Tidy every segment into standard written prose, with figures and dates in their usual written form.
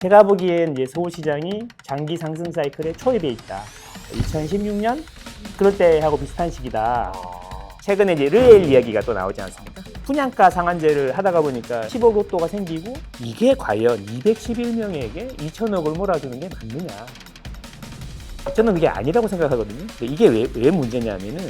제가 보기엔 이제 서울시장이 장기 상승 사이클의 초입에 있다. 2016년 그럴 때하고 비슷한 시기다. 최근에 이제 르엘 이야기가 또 나오지 않습니까? 분양가 상한제를 하다가 보니까 10억 로또가 생기고 이게 과연 211명에게 2천억을 몰아주는 게 맞느냐? 저는 그게 아니라고 생각하거든요. 이게 왜 문제냐면은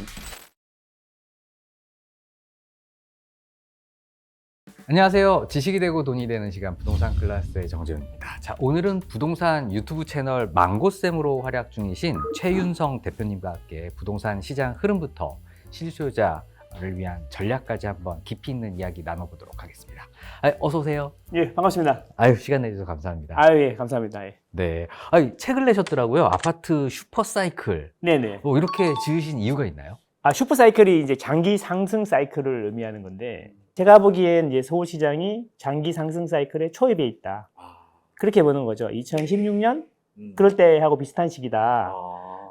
안녕하세요. 지식이 되고 돈이 되는 시간 부동산 클래스의 정재훈입니다. 자, 오늘은 부동산 유튜브 채널 망고쌤으로 활약 중이신 최윤성 대표님과 함께 부동산 시장 흐름부터 실수요자를 위한 전략까지 한번 깊이 있는 이야기 나눠보도록 하겠습니다. 어서 오세요. 예, 반갑습니다. 시간 내주셔서 감사합니다. 예, 감사합니다. 예. 네. 책을 내셨더라고요. 아파트 슈퍼사이클. 네네. 이렇게 지으신 이유가 있나요? 슈퍼사이클이 이제 장기 상승 사이클을 의미하는 건데, 제가 보기엔 이제 서울시장이 장기 상승 사이클의 초입에 있다. 그렇게 보는 거죠. 2016년 그럴 때하고 비슷한 시기다.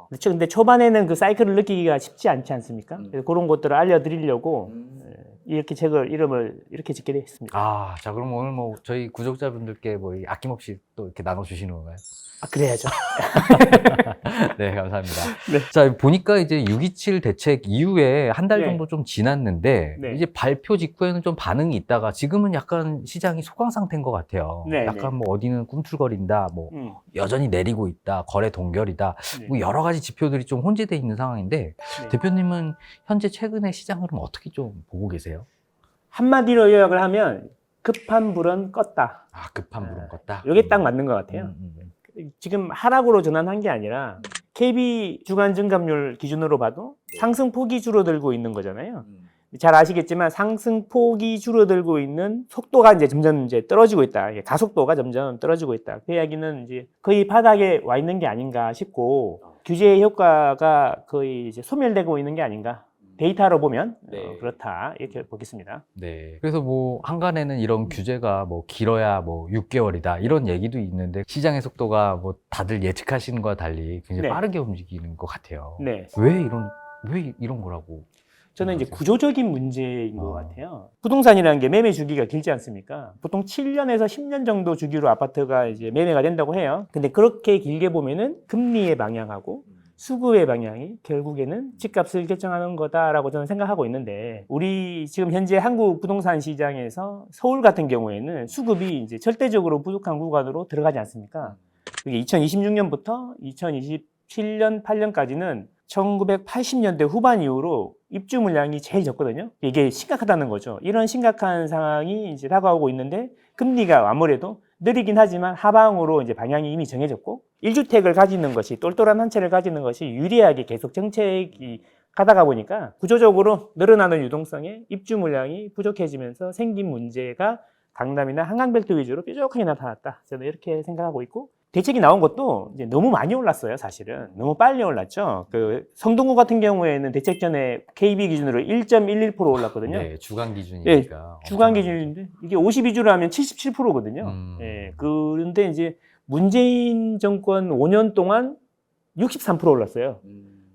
그렇죠. 근데 초반에는 그 사이클을 느끼기가 쉽지 않지 않습니까? 그래서 그런 것들을 알려드리려고 이렇게 책을 이름을 이렇게 짓게 됐습니다. 자, 그럼 오늘 저희 구독자분들께 아낌없이 또 이렇게 나눠주시는 건가요? 그래야죠. 네, 감사합니다. 네. 자, 보니까 이제 6.27 대책 이후에 한 달 네. 정도 좀 지났는데, 네. 이제 발표 직후에는 좀 반응이 있다가 지금은 약간 시장이 소강 상태인 것 같아요. 네, 약간 어디는 꿈틀거린다, 여전히 내리고 있다, 거래 동결이다, 네. 여러 가지 지표들이 좀 혼재되어 있는 상황인데, 네. 대표님은 현재 최근에 시장 흐름 어떻게 좀 보고 계세요? 한마디로 요약을 하면 급한 불은 껐다. 급한 불은 껐다. 이게 딱 맞는 것 같아요. 지금 하락으로 전환한 게 아니라 KB 주간 증감률 기준으로 봐도 상승폭이 줄어들고 있는 거잖아요. 잘 아시겠지만 상승폭이 줄어들고 있는 속도가 이제 점점 떨어지고 있다. 가속도가 점점 떨어지고 있다. 그 이야기는 이제 거의 바닥에 와 있는 게 아닌가 싶고 규제의 효과가 거의 이제 소멸되고 있는 게 아닌가. 데이터로 보면 그렇다 이렇게 보겠습니다. 네. 그래서 한간에는 이런 규제가 길어야 6개월이다 이런 얘기도 있는데 시장의 속도가 다들 예측하시는 거와 달리 굉장히 네. 빠르게 움직이는 것 같아요. 네. 왜 이런 거라고? 저는 이제 구조적인 문제인 것 같아요. 부동산이라는 게 매매 주기가 길지 않습니까? 보통 7년에서 10년 정도 주기로 아파트가 이제 매매가 된다고 해요. 근데 그렇게 길게 보면은 금리의 방향하고 수급의 방향이 결국에는 집값을 결정하는 거다라고 저는 생각하고 있는데, 우리 지금 현재 한국 부동산 시장에서 서울 같은 경우에는 수급이 이제 절대적으로 부족한 구간으로 들어가지 않습니까? 그게 2026년부터 2027년, 8년까지는 1980년대 후반 이후로 입주 물량이 제일 적거든요. 이게 심각하다는 거죠. 이런 심각한 상황이 이제 다가오고 있는데, 금리가 아무래도 느리긴 하지만 하방으로 이제 방향이 이미 정해졌고, 1주택을 가지는 것이, 똘똘한 한 채를 가지는 것이 유리하게 계속 정책이 가다가 보니까 구조적으로 늘어나는 유동성에 입주 물량이 부족해지면서 생긴 문제가 강남이나 한강벨트 위주로 뾰족하게 나타났다. 저는 이렇게 생각하고 있고, 대책이 나온 것도 이제 너무 많이 올랐어요, 사실은. 너무 빨리 올랐죠. 성동구 같은 경우에는 대책 전에 KB 기준으로 1.11% 올랐거든요. 네, 주간 기준이니까. 주간 기준인데 이게 52주를 하면 77%거든요. 그런데 이제 문재인 정권 5년 동안 63% 올랐어요.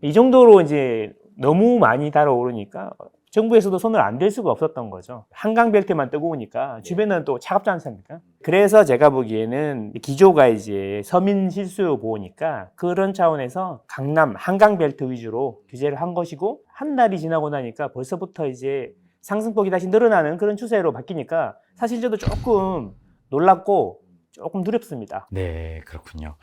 이 정도로 이제 너무 많이 달아오르니까 정부에서도 손을 안 댈 수가 없었던 거죠. 한강벨트만 뜨거우니까 주변은 또 차갑지 않습니까? 그래서 제가 보기에는 기조가 이제 서민 실수 보호니까 그런 차원에서 강남, 한강벨트 위주로 규제를 한 것이고, 한 달이 지나고 나니까 벌써부터 이제 상승폭이 다시 늘어나는 그런 추세로 바뀌니까 사실 저도 조금 놀랍고 조금 두렵습니다. 네, 그렇군요.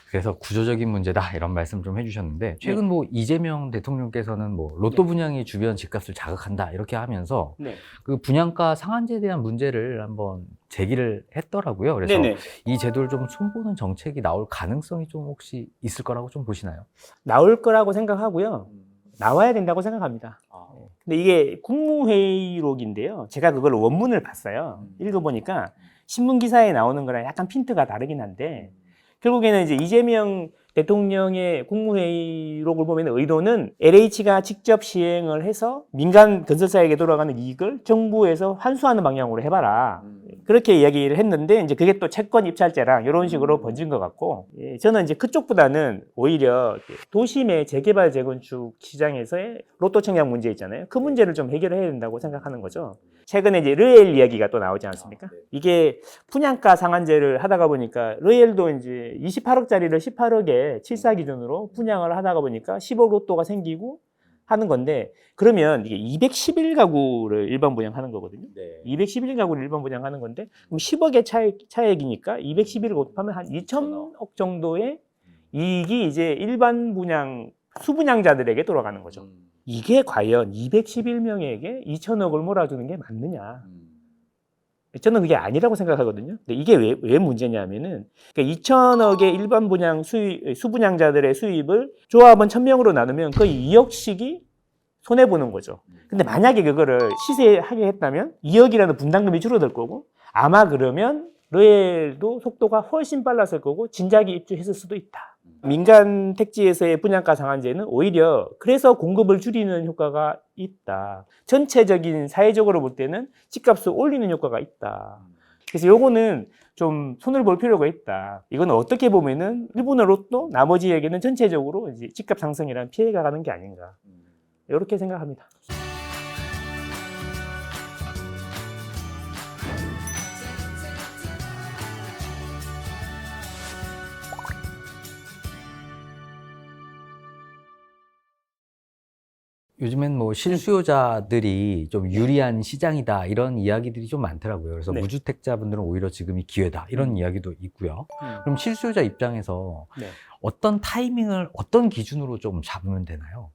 그래서 구조적인 문제다 이런 말씀 좀 해주셨는데, 최근 이재명 대통령께서는 로또 분양이 주변 집값을 자극한다 이렇게 하면서 그 분양가 상한제에 대한 문제를 한번 제기를 했더라고요. 그래서 이 제도를 좀 손보는 정책이 나올 가능성이 좀 혹시 있을 거라고 좀 보시나요? 나올 거라고 생각하고요. 나와야 된다고 생각합니다. 근데 이게 국무회의록인데요. 제가 그걸 원문을 봤어요. 읽어보니까 신문 기사에 나오는 거랑 약간 핀트가 다르긴 한데, 결국에는 이제 이재명 대통령의 국무회의록을 보면 의도는 LH가 직접 시행을 해서 민간 건설사에게 돌아가는 이익을 정부에서 환수하는 방향으로 해봐라. 그렇게 이야기를 했는데 이제 그게 또 채권 입찰제랑 이런 식으로 번진 것 같고, 예, 저는 이제 그쪽보다는 오히려 도심의 재개발 재건축 시장에서의 로또 청약 문제 있잖아요. 그 문제를 좀 해결해야 된다고 생각하는 거죠. 최근에 이제 르엘 이야기가 또 나오지 않습니까? 이게 분양가 상한제를 하다가 보니까 르엘도 이제 28억짜리를 18억에 7사 기준으로 분양을 하다가 보니까 10억 로또가 생기고 하는 건데, 그러면 이게 211가구를 일반 분양하는 거거든요. 211가구를 일반 분양하는 건데, 그럼 10억의 차액이니까 211을 곱하면 한 2천억 정도의 이익이 이제 일반 분양, 수분양자들에게 돌아가는 거죠. 이게 과연 211명에게 2천억을 몰아주는 게 맞느냐? 저는 그게 아니라고 생각하거든요. 근데 이게 왜 문제냐면은, 그러니까 2천억의 일반 분양 수분양자들의 수입을 조합원 1000명으로 나누면 거의 2억씩이 손해보는 거죠. 근데 만약에 그거를 시세하게 했다면 2억이라는 분담금이 줄어들 거고, 아마 그러면 르엘도 속도가 훨씬 빨랐을 거고, 진작에 입주했을 수도 있다. 민간 택지에서의 분양가 상한제는 오히려 그래서 공급을 줄이는 효과가 있다. 전체적인 사회적으로 볼 때는 집값을 올리는 효과가 있다. 그래서 요거는 좀 손을 볼 필요가 있다. 이건 어떻게 보면은 일본의 로또, 나머지에게는 전체적으로 이제 집값 상승이라는 피해가 가는 게 아닌가. 이렇게 생각합니다. 요즘엔 뭐 실수요자들이 좀 유리한 시장이다 이런 이야기들이 좀 많더라고요. 그래서 네. 무주택자분들은 오히려 지금이 기회다 이런 이야기도 있고요. 그럼 실수요자 입장에서 네. 어떤 타이밍을 어떤 기준으로 좀 잡으면 되나요?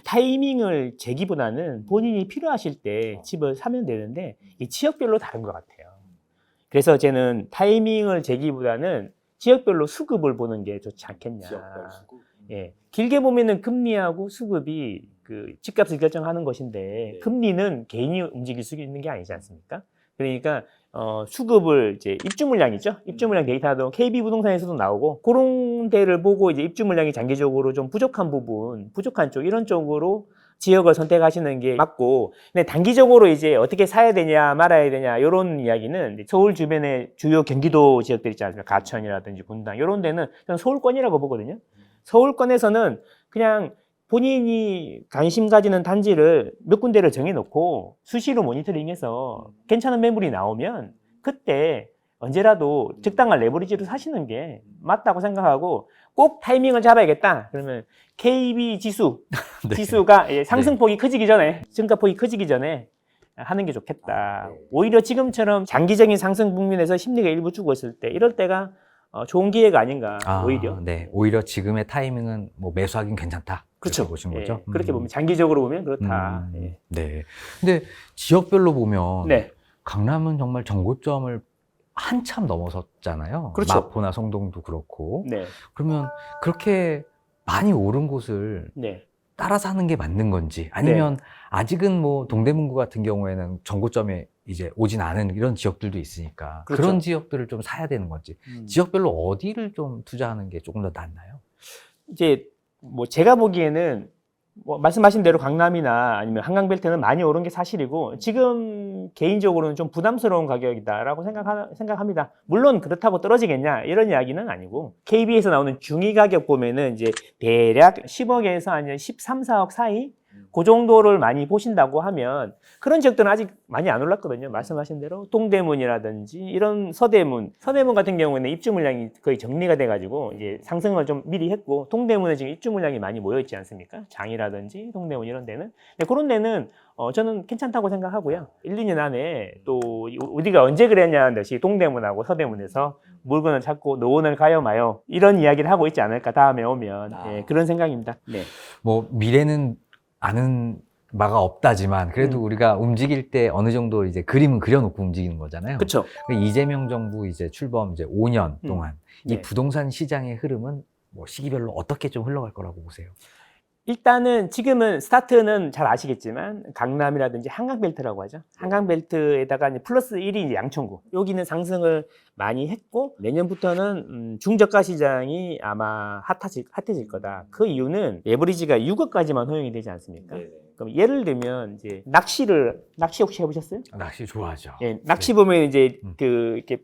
타이밍을 재기보다는 본인이 필요하실 때 집을 사면 되는데, 이 지역별로 다른 것 같아요. 그래서 저는 타이밍을 재기보다는 지역별로 수급을 보는 게 좋지 않겠냐. 지역별 수급. 예, 길게 보면은 금리하고 수급이 그 집값을 결정하는 것인데, 네. 금리는 개인이 움직일 수 있는 게 아니지 않습니까? 그러니까 수급을 이제 입주 물량이죠. 입주 물량 데이터도 KB 부동산에서도 나오고, 그런 데를 보고 이제 입주 물량이 장기적으로 좀 부족한 부분, 부족한 쪽 이런 쪽으로 지역을 선택하시는 게 맞고, 근데 단기적으로 이제 어떻게 사야 되냐 말아야 되냐 이런 이야기는 서울 주변의 주요 경기도 지역들 있지 않습니까? 가천이라든지 분당 이런 데는 저는 서울권이라고 보거든요. 서울권에서는 그냥 본인이 관심 가지는 단지를 몇 군데를 정해놓고 수시로 모니터링해서 괜찮은 매물이 나오면 그때 언제라도 적당한 레버리지로 사시는 게 맞다고 생각하고, 꼭 타이밍을 잡아야겠다 그러면 KB 지수, 네. 지수가 상승폭이 커지기 전에, 증가폭이 커지기 전에 하는 게 좋겠다. 오히려 지금처럼 장기적인 상승 국면에서 심리가 일부 죽었을 때, 이럴 때가 좋은 기회가 아닌가. 오히려. 네, 오히려 지금의 타이밍은 뭐 매수하긴 괜찮다. 그렇죠. 그렇게 보신 거죠? 예, 그렇게 보면 장기적으로 보면 그렇다. 예. 네. 근데 지역별로 보면 네. 강남은 정말 정고점을 한참 넘어섰잖아요. 그렇죠. 마포나 성동도 그렇고. 네. 그러면 그렇게 많이 오른 곳을 네. 따라 사는 게 맞는 건지, 아니면 아직은 뭐 동대문구 같은 경우에는 정고점에 이제 오진 않은 이런 지역들도 있으니까 그렇죠. 그런 지역들을 좀 사야 되는 건지, 지역별로 어디를 좀 투자하는 게 조금 더 낫나요? 이제 뭐 제가 보기에는 뭐 말씀하신 대로 강남이나 아니면 한강벨트는 많이 오른 게 사실이고, 지금 개인적으로는 좀 부담스러운 가격이다라고 생각합니다. 물론 그렇다고 떨어지겠냐 이런 이야기는 아니고, KB에서 나오는 중위 가격 보면은 이제 대략 10억에서 한 13, 4억 사이 그 정도를 많이 보신다고 하면, 그런 지역들은 아직 많이 안 올랐거든요. 말씀하신 대로 동대문이라든지 이런 서대문 같은 경우에는 입주 물량이 거의 정리가 돼가지고 이제 상승을 좀 미리 했고, 동대문은 지금 입주 물량이 많이 모여 있지 않습니까? 장이라든지 동대문 이런 데는. 근데 그런 데는 저는 괜찮다고 생각하고요. 1, 2년 안에 또 우리가 언제 그랬냐는 듯이 동대문하고 서대문에서 물건을 찾고 노원을 가요 마요 이런 이야기를 하고 있지 않을까, 다음에 오면. 예, 그런 생각입니다. 네. 뭐 미래는 아는 바가 없다지만 그래도 우리가 움직일 때 어느 정도 이제 그림은 그려놓고 움직이는 거잖아요. 그렇죠. 이재명 정부 이제 출범 이제 5년 동안 이 네. 부동산 시장의 흐름은 뭐 시기별로 어떻게 좀 흘러갈 거라고 보세요? 일단은 지금은 스타트는 잘 아시겠지만 강남이라든지 한강벨트라고 하죠. 한강벨트에다가 이제 플러스 1이 이제 양천구. 여기는 상승을 많이 했고 내년부터는 중저가 시장이 아마 핫해질 거다. 그 이유는 레버리지가 6억까지만 허용이 되지 않습니까? 네네. 그럼 예를 들면 이제 낚시 혹시 해보셨어요? 낚시 좋아하죠. 예, 낚시 보면 이제 이렇게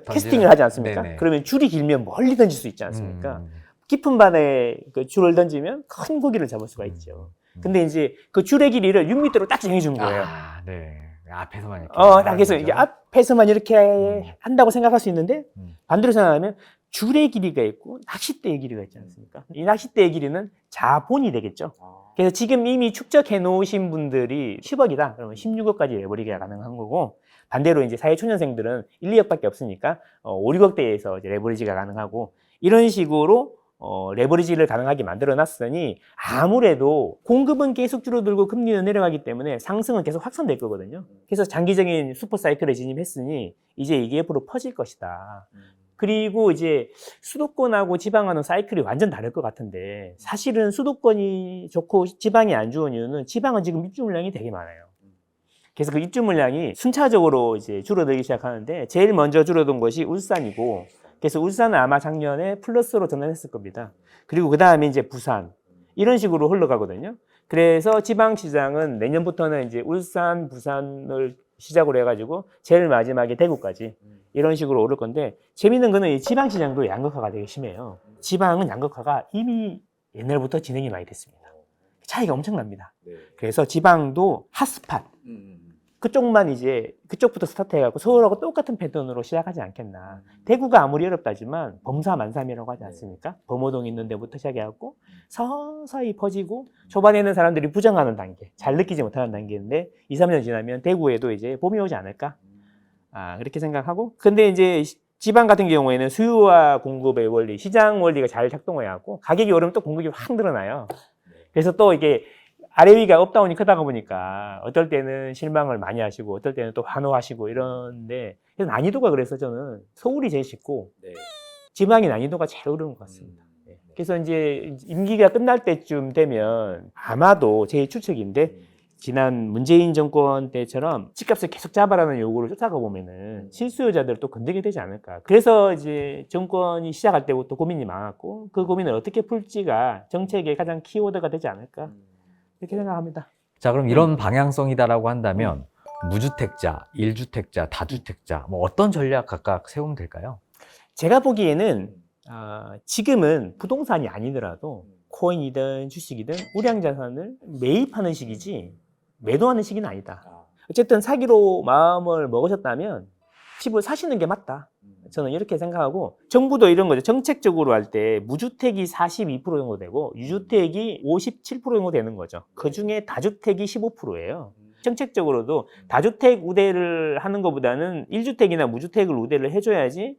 캐스팅을 던지는- 하지 않습니까? 네네. 그러면 줄이 길면 멀리 던질 수 있지 않습니까? 깊은 바다에 그 줄을 던지면 큰 고기를 잡을 수가 있죠. 근데 이제 그 줄의 길이를 6m로 딱 정해준 거예요. 아, 네. 앞에서만 이렇게. 딱 해서 이게 앞에서만 이렇게 한다고 생각할 수 있는데 반대로 생각하면 줄의 길이가 있고 낚싯대의 길이가 있지 않습니까? 이 낚싯대의 길이는 자본이 되겠죠. 그래서 지금 이미 축적해 놓으신 분들이 10억이다. 그러면 16억까지 레버리지가 가능한 거고 반대로 이제 사회초년생들은 1, 2억밖에 없으니까 5, 6억대에서 이제 레버리지가 가능하고 이런 식으로 레버리지를 가능하게 만들어 놨으니 아무래도 공급은 계속 줄어들고 금리는 내려가기 때문에 상승은 계속 확산될 거거든요. 그래서 장기적인 슈퍼 사이클에 진입했으니 이제 이게 앞으로 퍼질 것이다. 그리고 이제 수도권하고 지방하고는 사이클이 완전 다를 것 같은데 사실은 수도권이 좋고 지방이 안 좋은 이유는 지방은 지금 입주 물량이 되게 많아요. 그래서 그 입주 물량이 순차적으로 이제 줄어들기 시작하는데 제일 먼저 줄어든 것이 울산이고 그래서 울산은 아마 작년에 플러스로 전환했을 겁니다. 그리고 그 다음에 이제 부산 이런 식으로 흘러가거든요. 그래서 지방시장은 내년부터는 이제 울산, 부산을 시작으로 해가지고 제일 마지막에 대구까지 이런 식으로 오를 건데 재밌는 거는 이 지방시장도 양극화가 되게 심해요. 지방은 양극화가 이미 옛날부터 진행이 많이 됐습니다. 차이가 엄청납니다. 네. 그래서 지방도 핫스팟 그쪽만 이제 그쪽부터 스타트해갖고 서울하고 똑같은 패턴으로 시작하지 않겠나. 대구가 아무리 어렵다지만 범사만삼이라고 하지 않습니까? 범호동 있는 데부터 시작해갖고 서서히 퍼지고 초반에는 사람들이 부정하는 단계, 잘 느끼지 못하는 단계인데 2, 3년 지나면 대구에도 이제 봄이 오지 않을까? 그렇게 생각하고 근데 이제 지방 같은 경우에는 수요와 공급의 원리, 시장 원리가 잘 작동해갖고 가격이 오르면 또 공급이 확 늘어나요. 그래서 또 이게 아래 위가 업다운이 크다가 보니까 어떨 때는 실망을 많이 하시고 어떨 때는 또 환호하시고 이런데 그래서 난이도가 그래서 저는 서울이 제일 쉽고 네. 지방이 난이도가 제일 어려운 것 같습니다. 그래서 이제 임기가 끝날 때쯤 되면 아마도 제 추측인데 지난 문재인 정권 때처럼 집값을 계속 잡아라는 요구를 쫓아가 보면은 실수요자들을 또 건드게 되지 않을까. 그래서 이제 정권이 시작할 때부터 고민이 많았고 그 고민을 어떻게 풀지가 정책의 가장 키워드가 되지 않을까. 이렇게 생각합니다. 자, 그럼 이런 방향성이다라고 한다면 무주택자, 1주택자, 다주택자 뭐 어떤 전략 각각 세우면 될까요? 제가 보기에는 지금은 부동산이 아니더라도 코인이든 주식이든 우량 자산을 매입하는 시기지 매도하는 시기는 아니다. 어쨌든 사기로 마음을 먹으셨다면 집을 사시는 게 맞다. 저는 이렇게 생각하고 정부도 이런 거죠. 정책적으로 할 때 무주택이 42% 정도 되고 유주택이 57% 정도 되는 거죠. 그중에 다주택이 15%예요. 정책적으로도 다주택 우대를 하는 것보다는 1주택이나 무주택을 우대를 해줘야지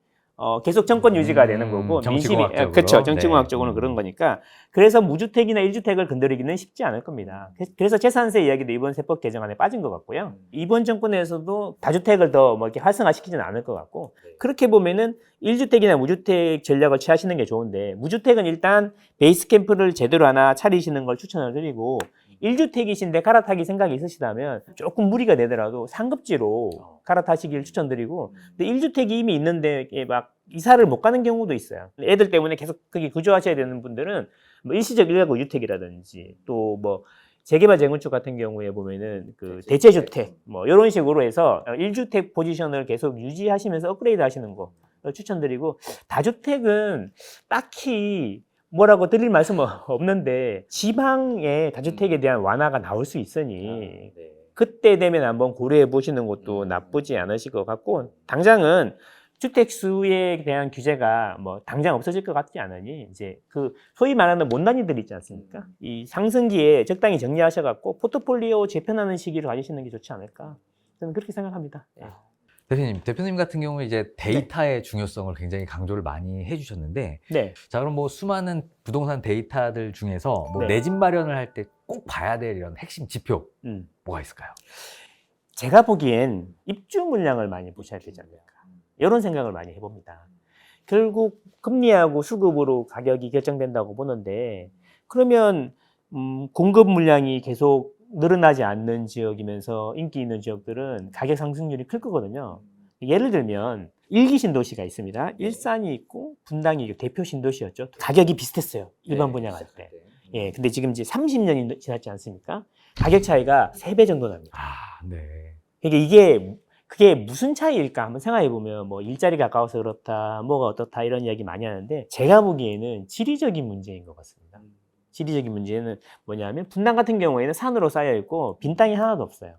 계속 정권 유지가 되는 거고 민심이 정치공학적으로. 그렇죠. 정치공학적으로는 네. 그런 거니까 그래서 무주택이나 1주택을 건드리기는 쉽지 않을 겁니다. 그래서 재산세 이야기도 이번 세법 개정안에 빠진 것 같고요. 이번 정권에서도 다주택을 더 뭐 이렇게 활성화시키지는 않을 것 같고 그렇게 보면은 1주택이나 무주택 전략을 취하시는 게 좋은데 무주택은 일단 베이스 캠프를 제대로 하나 차리시는 걸 추천을 드리고 1주택이신데 갈아타기 생각이 있으시다면 조금 무리가 되더라도 상급지로 갈아타시길 추천드리고 근데 1주택이 이미 있는데 막 이사를 못 가는 경우도 있어요. 애들 때문에 계속 거기 거주하셔야 되는 분들은 뭐 일시적 1가구 주택이라든지 또 뭐 재개발 재건축 같은 경우에 보면은 그 대체주택 뭐 이런 식으로 해서 1주택 포지션을 계속 유지하시면서 업그레이드 하시는 거 추천드리고 다주택은 딱히 뭐라고 드릴 말씀은 없는데 지방의 다주택에 대한 완화가 나올 수 있으니 그때 되면 한번 고려해 보시는 것도 나쁘지 않으실 것 같고 당장은 주택 수에 대한 규제가 뭐 당장 없어질 것 같지 않으니 이제 그 소위 말하는 못난이들 있지 않습니까? 이 상승기에 적당히 정리하셔갖고 포트폴리오 재편하는 시기를 가지시는 게 좋지 않을까? 저는 그렇게 생각합니다. 대표님 같은 경우는 이제 데이터의 중요성을 굉장히 강조를 많이 해주셨는데, 네. 자, 그럼 뭐 수많은 부동산 데이터들 중에서 뭐 네. 내 집 마련을 할 때 꼭 봐야 될 이런 핵심 지표 뭐가 있을까요? 제가 보기엔 입주 물량을 많이 보셔야 되지 않을까. 이런 생각을 많이 해봅니다. 결국 금리하고 수급으로 가격이 결정된다고 보는데 그러면 공급 물량이 계속 늘어나지 않는 지역이면서 인기 있는 지역들은 가격 상승률이 클 거거든요. 예를 들면 일기 신도시가 있습니다. 일산이 있고 분당이 있고 대표 신도시였죠. 가격이 비슷했어요. 일반 분양할 때. 예, 근데 지금 이제 30년이 지났지 않습니까? 가격 차이가 3배 정도 납니다. 아, 네. 그러니까 그게 무슨 차이일까 한번 생각해 보면 뭐 일자리가 가까워서 그렇다, 뭐가 어떻다 이런 이야기 많이 하는데 제가 보기에는 지리적인 문제인 것 같습니다. 지리적인 문제는 뭐냐면 분당 같은 경우에는 산으로 쌓여 있고 빈 땅이 하나도 없어요.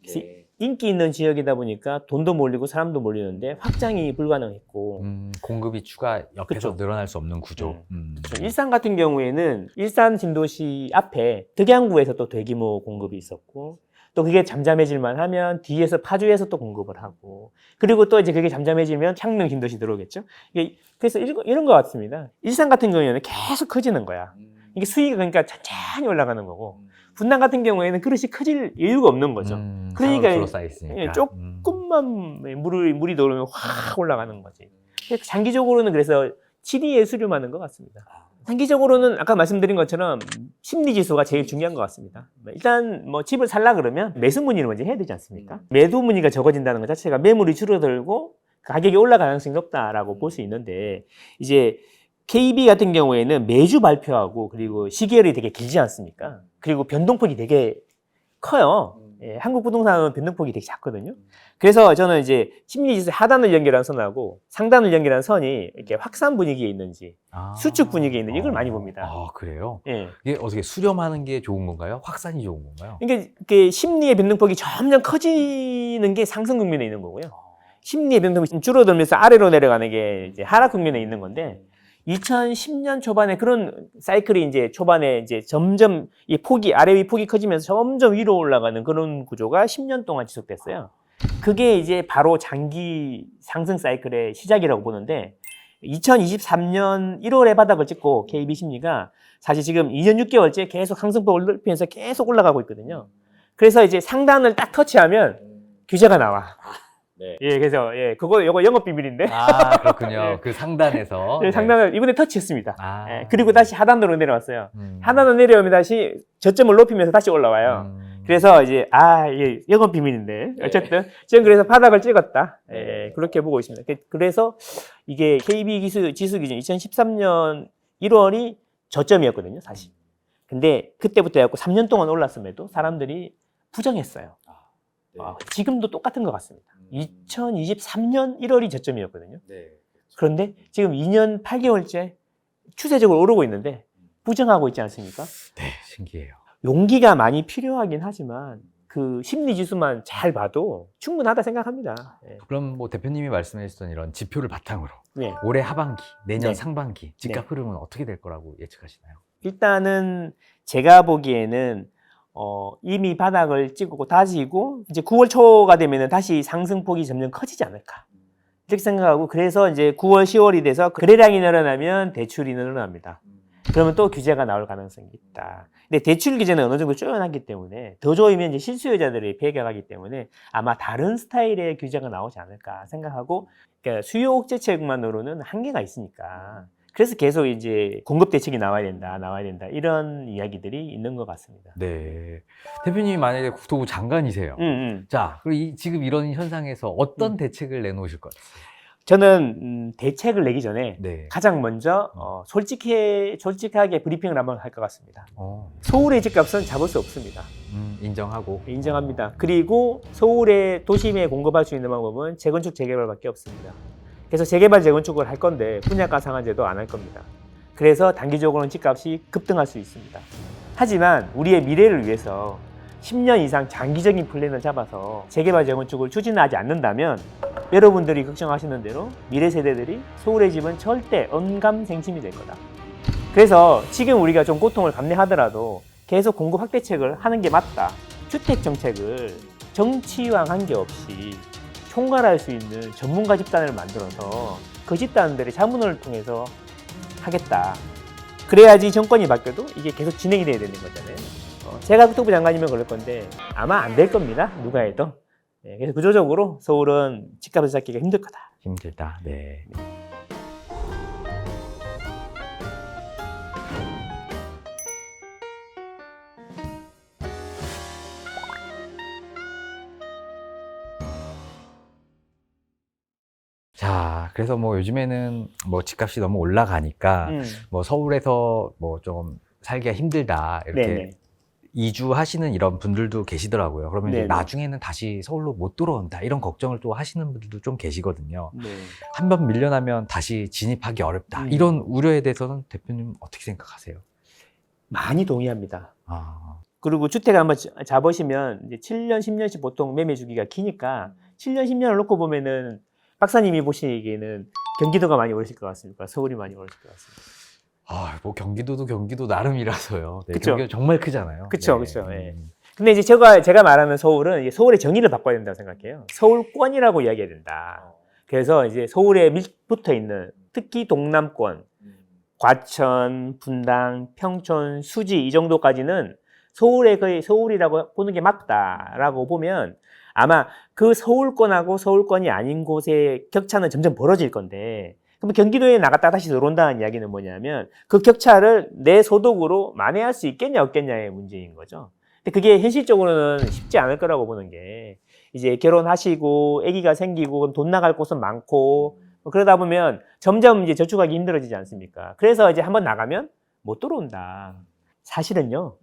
네. 인기 있는 지역이다 보니까 돈도 몰리고 사람도 몰리는데 확장이 불가능했고 공급이 추가 옆에서 그쵸. 늘어날 수 없는 구조. 일산 같은 경우에는 일산 신도시 앞에 덕양구에서 또 대규모 공급이 있었고 또 그게 잠잠해질만 하면 뒤에서 파주에서 또 공급을 하고 그리고 또 이제 그게 잠잠해지면 향릉 신도시 들어오겠죠. 그래서 이런 것 같습니다. 일산 같은 경우에는 계속 커지는 거야. 이게 수위가 그러니까 천천히 올라가는 거고 분당 같은 경우에는 그릇이 커질 이유가 없는 거죠. 그러니까 주로 쌓여 있으니까. 예, 조금만 물이 들어오면 확 올라가는 거지. 장기적으로는 그래서 질이 예술이많은 것 같습니다. 단기적으로는 아까 말씀드린 것처럼 심리 지수가 제일 중요한 것 같습니다. 일단 뭐 집을 살라 그러면 매수 문의를 먼저 해야 되지 않습니까? 매도 문의가 적어진다는 것 자체가 매물이 줄어들고 가격이 올라갈 가능성이 높다라고 볼 수 있는데 이제 KB 같은 경우에는 매주 발표하고 그리고 시계열이 되게 길지 않습니까? 그리고 변동폭이 되게 커요. 예, 한국 부동산은 변동폭이 되게 작거든요. 그래서 저는 이제 심리지수 하단을 연결한 선하고 상단을 연결한 선이 이렇게 확산 분위기에 있는지 수축 분위기에 있는지 이걸 많이 봅니다. 아, 그래요? 예. 이게 어떻게 수렴하는 게 좋은 건가요? 확산이 좋은 건가요? 그러니까 이게 심리의 변동폭이 점점 커지는 게 상승 국면에 있는 거고요. 심리의 변동폭이 줄어들면서 아래로 내려가는 게 이제 하락 국면에 있는 건데 2010년 초반에 그런 사이클이 이제 초반에 이제 점점 이 폭이 아래 위 폭이 커지면서 점점 위로 올라가는 그런 구조가 10년 동안 지속됐어요. 그게 이제 바로 장기 상승 사이클의 시작이라고 보는데 2023년 1월에 바닥을 찍고 KB 심리가 사실 지금 2년 6개월째 계속 상승폭을 넓히면서 계속 올라가고 있거든요. 그래서 이제 상단을 딱 터치하면 규제가 나와. 네. 예, 그래서 요거 영업 비밀인데. 아, 그렇군요. 예. 그 상단에서. 네, 상단을 이번에 터치했습니다. 아. 예, 그리고 다시 하단으로 내려왔어요. 하단으로 내려오면 다시 저점을 높이면서 다시 올라와요. 그래서 이제 이게 영업 비밀인데 어쨌든 지금 그래서 바닥을 찍었다. 예, 그렇게 보고 있습니다. 그래서 이게 KB 지수 기준 2013년 1월이 저점이었거든요, 사실. 근데 그때부터 해갖고 3년 동안 올랐음에도 사람들이 부정했어요. 지금도 똑같은 것 같습니다. 2023년 1월이 저점이었거든요. 그런데 지금 2년 8개월째 추세적으로 오르고 있는데 부정하고 있지 않습니까? 네, 신기해요. 용기가 많이 필요하긴 하지만 그 심리 지수만 잘 봐도 충분하다 생각합니다. 네. 그럼 뭐 대표님이 말씀하셨던 이런 지표를 바탕으로 네. 올해 하반기, 내년 네. 상반기 집값 흐름은 어떻게 될 거라고 예측하시나요? 일단은 제가 보기에는 이미 바닥을 찍고 다지고 이제 9월 초가 되면은 다시 상승폭이 점점 커지지 않을까 이렇게 생각하고 그래서 이제 9월 10월이 돼서 거래량이 늘어나면 대출이 늘어납니다. 그러면 또 규제가 나올 가능성이 있다. 근데 대출 규제는 어느 정도 쪼여놨기 때문에 더 조이면 이제 실수요자들이 피해가 가기 때문에 아마 다른 스타일의 규제가 나오지 않을까 생각하고 그러니까 수요 억제책만으로는 한계가 있으니까 그래서 계속 이제 공급 대책이 나와야 된다 이런 이야기들이 있는 것 같습니다. 네. 대표님이 만약에 국토부 장관이세요. 자, 그리고 지금 이런 현상에서 어떤 대책을 내놓으실 것 같아요? 저는 대책을 내기 전에 네. 가장 먼저 솔직하게 브리핑을 한번 할 것 같습니다. 어. 서울의 집값은 잡을 수 없습니다. 인정하고. 인정합니다. 그리고 서울의 도심에 공급할 수 있는 방법은 재건축 재개발밖에 없습니다. 그래서 재개발 재건축을 할 건데 분양가 상한제도 안 할 겁니다. 그래서 단기적으로는 집값이 급등할 수 있습니다. 하지만 우리의 미래를 위해서 10년 이상 장기적인 플랜을 잡아서 재개발 재건축을 추진하지 않는다면 여러분들이 걱정하시는 대로 미래 세대들이 서울의 집은 절대 언감생심이 될 거다. 그래서 지금 우리가 좀 고통을 감내하더라도 계속 공급 확대책을 하는 게 맞다. 주택 정책을 정치와 관계없이 총괄할 수 있는 전문가 집단을 만들어서 그 집단들의 자문을 통해서 하겠다. 그래야지 정권이 바뀌어도 이게 계속 진행이 돼야 되는 거잖아요. 제가 국토부 장관이면 그럴 건데 아마 안 될 겁니다. 누가 해도. 네, 그래서 구조적으로 서울은 집값을 잡기가 힘들 거다. 힘들다. 네. 그래서 뭐 요즘에는 뭐 집값이 너무 올라가니까 뭐 서울에서 뭐 좀 살기가 힘들다 이렇게 네네. 이주하시는 이런 분들도 계시더라고요. 그러면 이제 네네. 나중에는 다시 서울로 못 들어온다 이런 걱정을 또 하시는 분들도 좀 계시거든요. 네. 한 번 밀려나면 다시 진입하기 어렵다. 이런 우려에 대해서는 대표님 어떻게 생각하세요? 많이 동의합니다. 아, 그리고 주택 한번 잡으시면 이제 7년, 10년씩 보통 매매 주기가 기니까 7년, 10년을 놓고 보면은 박사님이 보시기에는 경기도가 많이 오르실 것 같습니까? 서울이 많이 오르실 것 같습니까? 뭐 경기도도 경기도 나름이라서요. 네, 그쵸. 경기도 정말 크잖아요. 그쵸, 네. 그쵸. 예. 근데 이제 제가 말하는 서울은 이제 서울의 정의를 바꿔야 된다고 생각해요. 서울권이라고 이야기해야 된다. 그래서 이제 서울에 밀붙어 있는 특히 동남권, 과천, 분당, 평촌, 수지 이 정도까지는 서울의 거의 서울이라고 보는 게 맞다라고 보면 아마 그 서울권하고 서울권이 아닌 곳의 격차는 점점 벌어질 건데 그럼 경기도에 나갔다 다시 들어온다는 이야기는 뭐냐면 그 격차를 내 소득으로 만회할 수 있겠냐 없겠냐의 문제인 거죠. 근데 그게 현실적으로는 쉽지 않을 거라고 보는 게 이제 결혼하시고 아기가 생기고 돈 나갈 곳은 많고 그러다 보면 점점 이제 저축하기 힘들어지지 않습니까? 그래서 이제 한번 나가면 못 들어온다. 사실은요.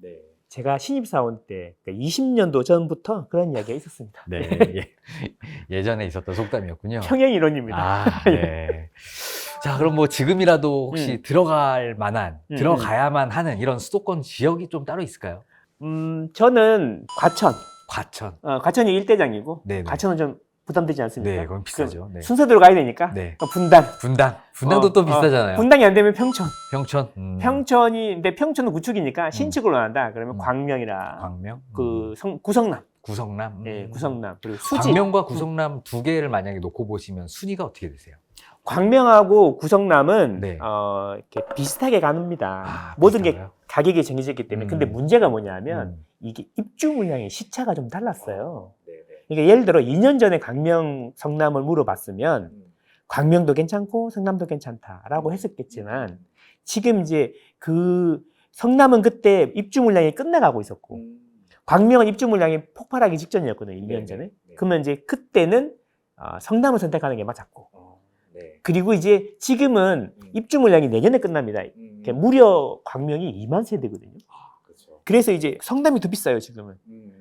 제가 신입사원 때 20년도 전부터 그런 이야기가 있었습니다. 네. 예전에 있었던 속담이었군요. 평행이론입니다. 아, 네. 자, 그럼 뭐 지금이라도 혹시 들어갈 만한, 들어가야만 하는 이런 수도권 지역이 좀 따로 있을까요? 저는 과천. 과천. 과천이 일대장이고, 네네. 과천은 좀 부담되지 않습니까? 네, 그건 비싸죠. 네. 순서대로 가야 되니까. 네. 분당. 분당도 또 비싸잖아요. 분당이 안 되면 평촌. 평촌. 근데 평촌은 구축이니까 신축으로 한다. 그러면 광명이라. 광명? 구성남. 구성남. 네, 구성남. 그리고 수지. 광명과 구성남 두 개를 만약에 놓고 보시면 순위가 어떻게 되세요? 광명하고 구성남은 네. 이렇게 비슷하게 갑니다. 아, 모든 게 비슷한가요? 가격이 정해졌기 때문에. 근데 문제가 뭐냐면 이게 입주 물량의 시차가 좀 달랐어요. 그러니까 예를 들어 2년 전에 광명, 성남을 물어봤으면 광명도 괜찮고 성남도 괜찮다라고 했었겠지만 지금 이제 그 성남은 그때 입주 물량이 끝나가고 있었고 광명은 입주 물량이 폭발하기 직전이었거든요. 1년 전에. 그러면 이제 그때는 성남을 선택하는 게 맞았고 그리고 이제 지금은 입주 물량이 내년에 끝납니다. 그러니까 무려 광명이 2만 세대거든요. 그래서 이제 성남이 더 비싸요, 지금은.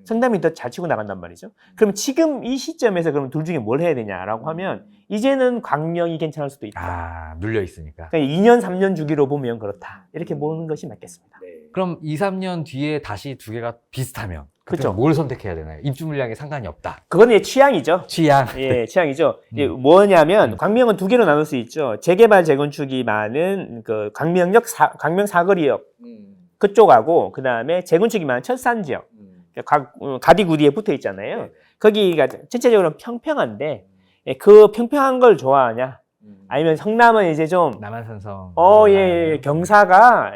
성남이 더 잘 치고 나간단 말이죠. 그럼 지금 이 시점에서 그럼 둘 중에 뭘 해야 되냐라고 하면 이제는 광명이 괜찮을 수도 있다. 눌려 있으니까. 그러니까 2년, 3년 주기로 보면 그렇다. 이렇게 보는 것이 맞겠습니다. 그럼 2, 3년 뒤에 다시 두 개가 비슷하면 그렇죠. 뭘 선택해야 되나요? 입주 물량에 상관이 없다. 그건 내 취향이죠. 취향. 예, 취향이죠. 뭐냐면 광명은 두 개로 나눌 수 있죠. 재개발 재건축이 많은 그 광명 사거리역 그쪽하고 그다음에 재건축이 많은 철산 지역. 가디구디에 붙어 있잖아요. 거기가 전체적으로 평평한데 그 평평한 걸 좋아하냐? 아니면 성남은 이제 좀 남한산성. 예, 경사가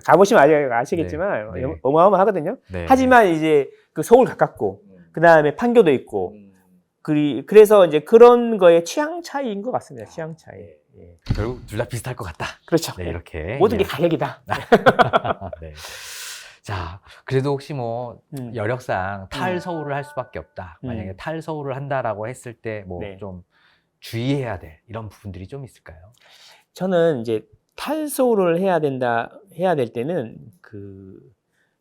가보시면 아시겠지만 네. 어마어마하거든요. 네. 하지만 이제 그 서울 가깝고 그 다음에 판교도 있고 그래서 이제 그런 거에 취향 차이인 것 같습니다. 취향 차이. 예. 결국 둘 다 비슷할 것 같다. 그렇죠. 네, 이렇게. 모든 게 가격이다. 네. 자, 그래도 혹시 뭐 여력상 탈서울을 할 수밖에 없다. 만약에 탈서울을 한다라고 했을 때 뭐 좀 주의해야 될 이런 부분들이 좀 있을까요? 저는 이제 탈서울을 해야 될 때는 그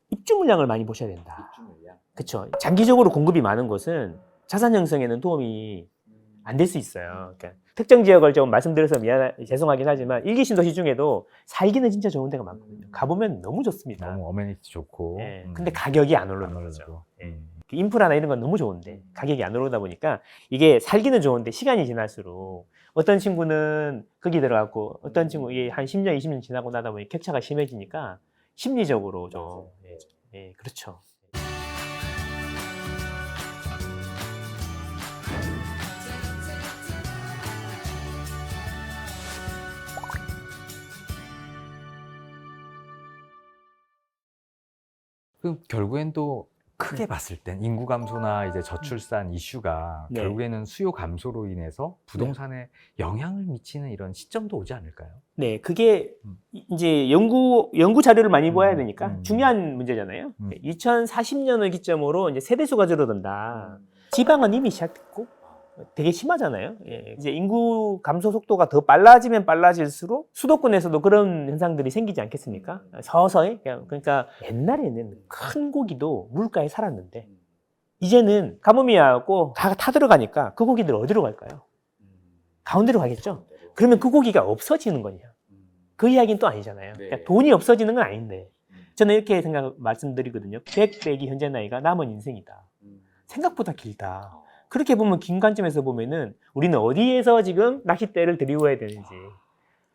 입주 물량을 많이 보셔야 된다. 입주 물량. 그렇죠. 장기적으로 공급이 많은 곳은 자산 형성에는 도움이 안 될 수 있어요. 그러니까 특정 지역을 좀 말씀드려서 죄송하긴 하지만 일기 신도시 중에도 살기는 진짜 좋은 데가 많거든요. 가보면 너무 좋습니다. 너무 어메니티 좋고. 예. 근데 가격이 안 오르는 거죠. 예. 인프라나 이런 건 너무 좋은데 가격이 안 오르다 보니까 이게 살기는 좋은데 시간이 지날수록 어떤 친구는 거기 들어갔고 어떤 친구 이게 한 10년, 20년 지나고 나다 보니 격차가 심해지니까 심리적으로 좀 예, 그렇죠. 그럼 결국엔 또 크게 봤을 땐 인구 감소나 이제 저출산 이슈가 결국에는 수요 감소로 인해서 부동산에 영향을 미치는 이런 시점도 오지 않을까요? 네, 그게 이제 연구 자료를 많이 봐야 되니까 중요한 문제잖아요. 2040년을 기점으로 이제 세대수가 줄어든다. 지방은 이미 시작됐고 되게 심하잖아요. 예. 이제 인구 감소 속도가 더 빨라지면 빨라질수록 수도권에서도 그런 현상들이 생기지 않겠습니까? 서서히. 그러니까 옛날에는 큰 고기도 물가에 살았는데 이제는 가뭄이하고 다 타들어가니까 그 고기들 어디로 갈까요? 가운데로 가겠죠? 그러면 그 고기가 없어지는 거냐? 그 이야기는 또 아니잖아요. 그러니까 돈이 없어지는 건 아닌데 저는 이렇게 말씀드리거든요. 100 빼기 현재 나이가 남은 인생이다. 생각보다 길다. 그렇게 보면 긴 관점에서 보면은 우리는 어디에서 지금 낚싯대를 들이워야 되는지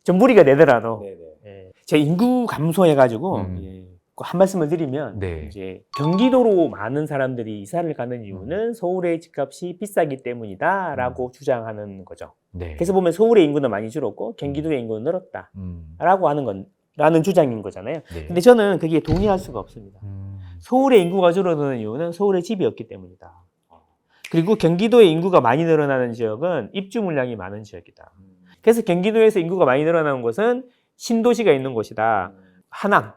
좀 무리가 되더라도 예. 제 인구 감소해가지고 예. 한 말씀을 드리면 이제 경기도로 많은 사람들이 이사를 가는 이유는 서울의 집값이 비싸기 때문이다라고 주장하는 거죠. 그래서 보면 서울의 인구는 많이 줄었고 경기도의 인구는 늘었다라고 하는 라는 주장인 거잖아요. 근데 저는 그게 동의할 수가 없습니다. 서울의 인구가 줄어드는 이유는 서울에 집이 없기 때문이다. 그리고 경기도의 인구가 많이 늘어나는 지역은 입주 물량이 많은 지역이다. 그래서 경기도에서 인구가 많이 늘어나는 곳은 신도시가 있는 곳이다. 하남,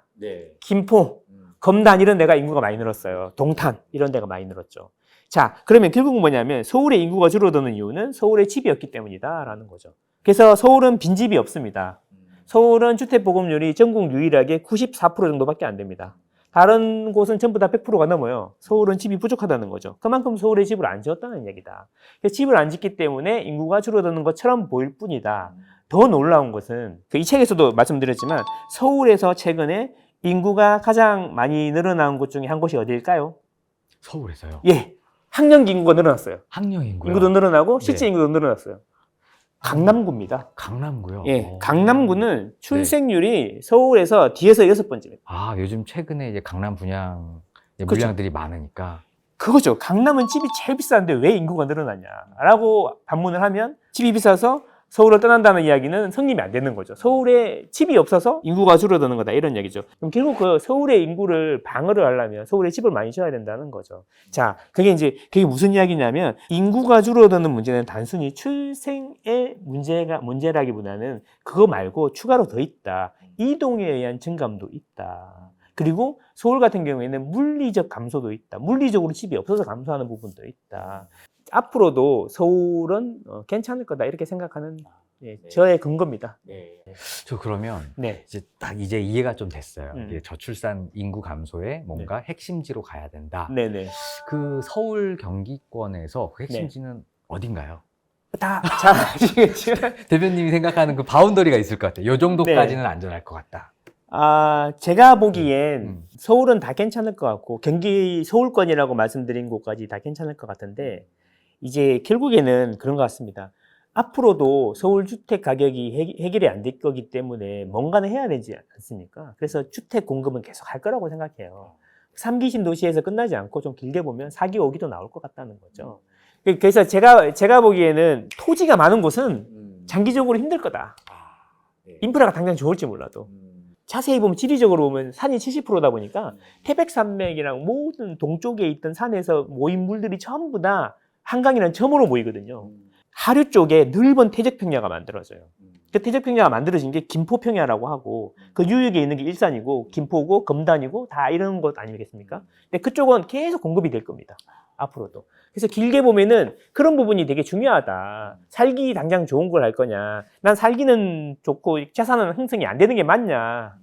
김포, 검단 이런 데가 인구가 많이 늘었어요. 동탄 이런 데가 많이 늘었죠. 자, 그러면 결국은 뭐냐면 서울의 인구가 줄어드는 이유는 서울에 집이 없기 때문이다라는 거죠. 그래서 서울은 빈집이 없습니다. 서울은 주택보급률이 전국 유일하게 94% 정도밖에 안 됩니다. 다른 곳은 전부 다 100%가 넘어요. 서울은 집이 부족하다는 거죠. 그만큼 서울에 집을 안 지었다는 얘기다. 그래서 집을 안 짓기 때문에 인구가 줄어드는 것처럼 보일 뿐이다. 더 놀라운 것은 이 책에서도 말씀드렸지만 서울에서 최근에 인구가 가장 많이 늘어난 곳 중에 한 곳이 어디일까요? 서울에서요? 예. 학령기 인구가 늘어났어요. 학령 인구요? 인구도 늘어나고 실제 인구도 늘어났어요. 강남구입니다. 강남구요? 예, 강남구는 출생률이 서울에서 뒤에서 6번째입니다. 아, 요즘 최근에 이제 강남 분양 그렇죠. 물량들이 많으니까. 그거죠. 강남은 집이 제일 비싼데 왜 인구가 늘어나냐라고 반문을 하면 집이 비싸서 서울을 떠난다는 이야기는 성립이 안 되는 거죠. 서울에 집이 없어서 인구가 줄어드는 거다 이런 얘기죠. 그럼 결국 그 서울의 인구를 방어를 하려면 서울에 집을 많이 지어야 된다는 거죠. 자, 그게 무슨 이야기냐면 인구가 줄어드는 문제는 단순히 출생의 문제라기보다는 그거 말고 추가로 더 있다. 이동에 의한 증감도 있다. 그리고 서울 같은 경우에는 물리적 감소도 있다. 물리적으로 집이 없어서 감소하는 부분도 있다. 앞으로도 서울은 괜찮을 거다 이렇게 생각하는 저의 근거입니다. 저 그러면 이제 딱 이제 이해가 좀 됐어요. 이게 저출산 인구 감소에 뭔가 핵심지로 가야 된다. 그 서울 경기권에서 그 핵심지는 어딘가요? 다 잘 아시겠지만 대표님이 생각하는 그 바운더리가 있을 것 같아요. 이 정도까지는 안전할 것 같다. 제가 보기엔 서울은 다 괜찮을 것 같고 경기 서울권이라고 말씀드린 곳까지 다 괜찮을 것 같은데 이제 결국에는 그런 것 같습니다. 앞으로도 서울 주택 가격이 해결이 안 될 거기 때문에 뭔가는 해야 되지 않습니까? 그래서 주택 공급은 계속 할 거라고 생각해요. 3기 신도시에서 끝나지 않고 좀 길게 보면 4기, 5기도 나올 것 같다는 거죠. 그래서 제가 보기에는 토지가 많은 곳은 장기적으로 힘들 거다. 인프라가 당장 좋을지 몰라도. 자세히 보면 지리적으로 보면 산이 70%다 보니까 태백산맥이랑 모든 동쪽에 있던 산에서 모인 물들이 전부 다 한강이라는 점으로 모이거든요. 하류 쪽에 넓은 태적평야가 만들어져요. 그 태적평야가 만들어진 게 김포평야라고 하고 그 유역에 있는 게 일산이고 김포고 검단이고 다 이런 것 아니겠습니까? 근데 그쪽은 계속 공급이 될 겁니다. 앞으로도. 그래서 길게 보면은 그런 부분이 되게 중요하다. 살기 당장 좋은 걸 할 거냐. 난 살기는 좋고 자산은 형성이 안 되는 게 맞냐.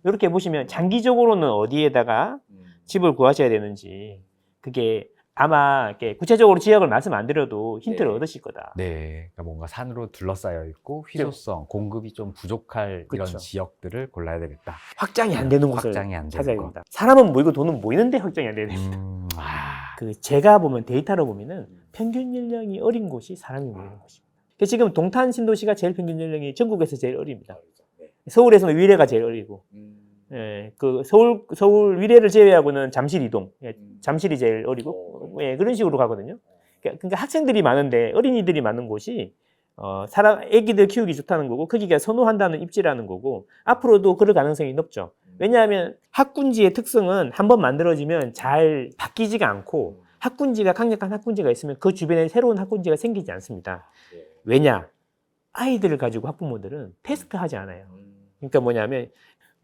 이렇게 보시면 장기적으로는 어디에다가 집을 구하셔야 되는지 그게 아마 이렇게 구체적으로 지역을 말씀 안 드려도 힌트를 얻으실 거다. 그러니까 뭔가 산으로 둘러싸여 있고 희소성, 공급이 좀 부족할 이런 지역들을 골라야 되겠다. 확장이 안 되는 곳을 찾아야 된다. 사람은 모이고 돈은 모이는데 확장이 안 되는 제가 보면 데이터로 보면은 평균 연령이 어린 곳이 사람이 모이는 곳입니다. 지금 동탄 신도시가 제일 평균 연령이 전국에서 제일 어립니다. 서울에서는 위례가 제일 어리고. 그 서울 위례를 제외하고는 잠실 이동, 잠실이 제일 어리고, 그런 식으로 가거든요. 그러니까 학생들이 많은데 어린이들이 많은 곳이 애기들 키우기 좋다는 거고, 거기가 선호한다는 입지라는 거고, 앞으로도 그럴 가능성이 높죠. 왜냐하면 학군지의 특성은 한번 만들어지면 잘 바뀌지가 않고, 학군지가 강력한 학군지가 있으면 그 주변에 새로운 학군지가 생기지 않습니다. 왜냐? 아이들을 가지고 학부모들은 테스트하지 않아요. 그러니까 뭐냐면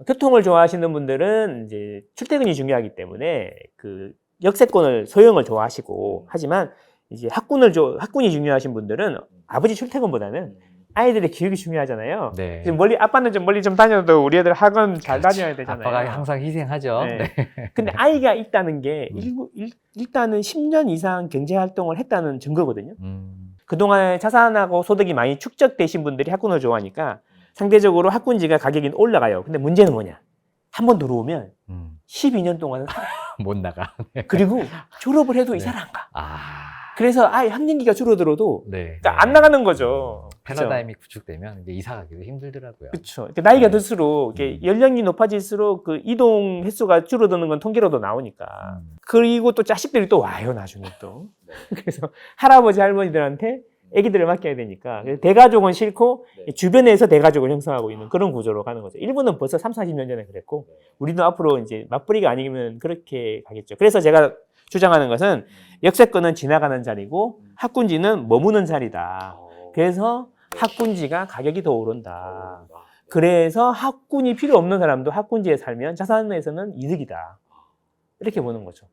교통을 좋아하시는 분들은 이제 출퇴근이 중요하기 때문에 그 역세권을 소형을 좋아하시고 하지만 이제 학군이 중요하신 분들은 아버지 출퇴근보다는 아이들의 교육이 중요하잖아요. 네. 지금 아빠는 좀 멀리 좀 다녀도 우리 애들 학원 잘 다녀야 되잖아요. 아빠가 항상 희생하죠. 네. 네. 근데 아이가 있다는 게 일단은 10년 이상 경제 활동을 했다는 증거거든요. 그동안 자산하고 소득이 많이 축적되신 분들이 학군을 좋아하니까 상대적으로 학군지가 가격이 올라가요. 근데 문제는 뭐냐? 한 번 들어오면 12년 동안은 못 나가. 네. 그리고 졸업을 해도 네. 이사를 안 가. 아. 그래서 아예 학년기가 줄어들어도 네. 그러니까 안 나가는 거죠. 패러다임이 구축되면 이제 이사 가기도 힘들더라고요. 그렇죠. 나이가 네. 들수록 연령이 높아질수록 그 이동 횟수가 줄어드는 건 통계로도 나오니까. 그리고 또 자식들이 또 와요 나중에 또. 그래서 할아버지 할머니들한테 아기들을 맡겨야 되니까 그래서 대가족은 싫고 주변에서 대가족을 형성하고 있는 그런 구조로 가는 거죠. 일본은 벌써 30-40년 전에 그랬고 우리도 앞으로 이제 맞벌이가 아니면 그렇게 가겠죠. 그래서 제가 주장하는 것은 역세권은 지나가는 자리고 학군지는 머무는 자리다. 그래서 학군지가 가격이 더 오른다. 그래서 학군이 필요 없는 사람도 학군지에 살면 자산에서는 이득이다. 이렇게 보는 거죠.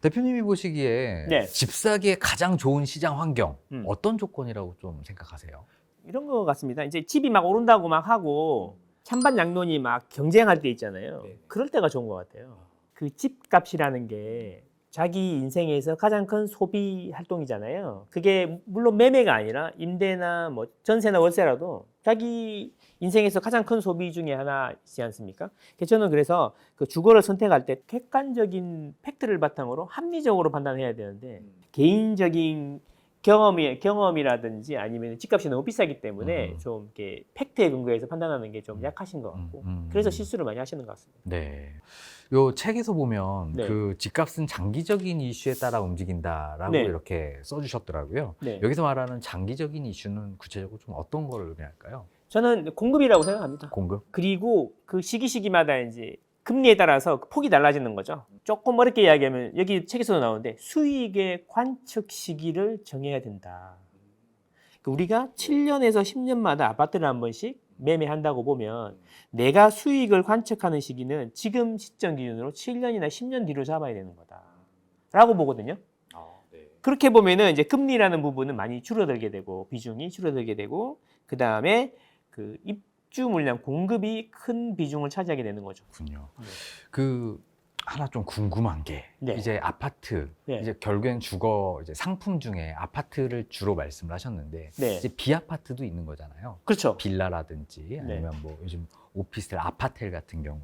대표님이 보시기에 네. 집 사기에 가장 좋은 시장 환경 어떤 조건이라고 좀 생각하세요? 이런 거 같습니다. 이제 집이 막 오른다고 막 하고 찬반 양론이 막 경쟁할 때 있잖아요. 그럴 때가 좋은 것 같아요. 그 집값이라는 게 자기 인생에서 가장 큰 소비 활동이잖아요. 그게 물론 매매가 아니라 임대나 뭐 전세나 월세라도 자기 인생에서 가장 큰 소비 중에 하나이지 않습니까? 저는 그래서 그 주거를 선택할 때 객관적인 팩트를 바탕으로 합리적으로 판단해야 되는데 개인적인 경험이라든지 아니면 집값이 너무 비싸기 때문에 좀 이렇게 팩트에 근거해서 판단하는 게 좀 약하신 것 같고 그래서 실수를 많이 하시는 것 같습니다. 네. 요 책에서 보면 네. 그 집값은 장기적인 이슈에 따라 움직인다라고 네. 이렇게 써주셨더라고요. 네. 여기서 말하는 장기적인 이슈는 구체적으로 좀 어떤 걸 의미할까요? 저는 공급이라고 생각합니다. 공급? 그리고 그 시기마다 이제 금리에 따라서 폭이 달라지는 거죠. 조금 어렵게 이야기하면 여기 책에서도 나오는데 수익의 관측 시기를 정해야 된다. 우리가 7년에서 10년마다 아파트를 한 번씩 매매한다고 보면 내가 수익을 관측하는 시기는 지금 시점 기준으로 7년이나 10년 뒤로 잡아야 되는 거다. 라고 보거든요. 그렇게 보면은 이제 금리라는 부분은 많이 줄어들게 되고 비중이 줄어들게 되고 그 다음에 그 입주 물량 공급이 큰 비중을 차지하게 되는 거죠. 그렇군요. 그 하나 좀 궁금한 게 이제 아파트 이제 결국엔 주거 이제 상품 중에 아파트를 주로 말씀을 하셨는데 이제 비아파트도 있는 거잖아요. 그렇죠. 빌라라든지 아니면 뭐 요즘 오피스텔, 아파텔 같은 경우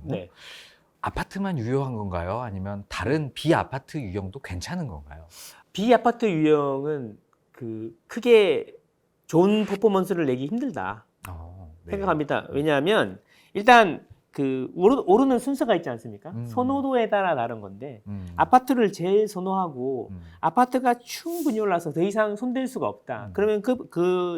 아파트만 유효한 건가요? 아니면 다른 비아파트 유형도 괜찮은 건가요? 비아파트 유형은 그 크게 좋은 퍼포먼스를 내기 힘들다 생각합니다. 왜냐하면 일단 그 오르는 순서가 있지 않습니까? 선호도에 따라 다른 건데 아파트를 제일 선호하고 아파트가 충분히 올라서 더 이상 손댈 수가 없다. 그러면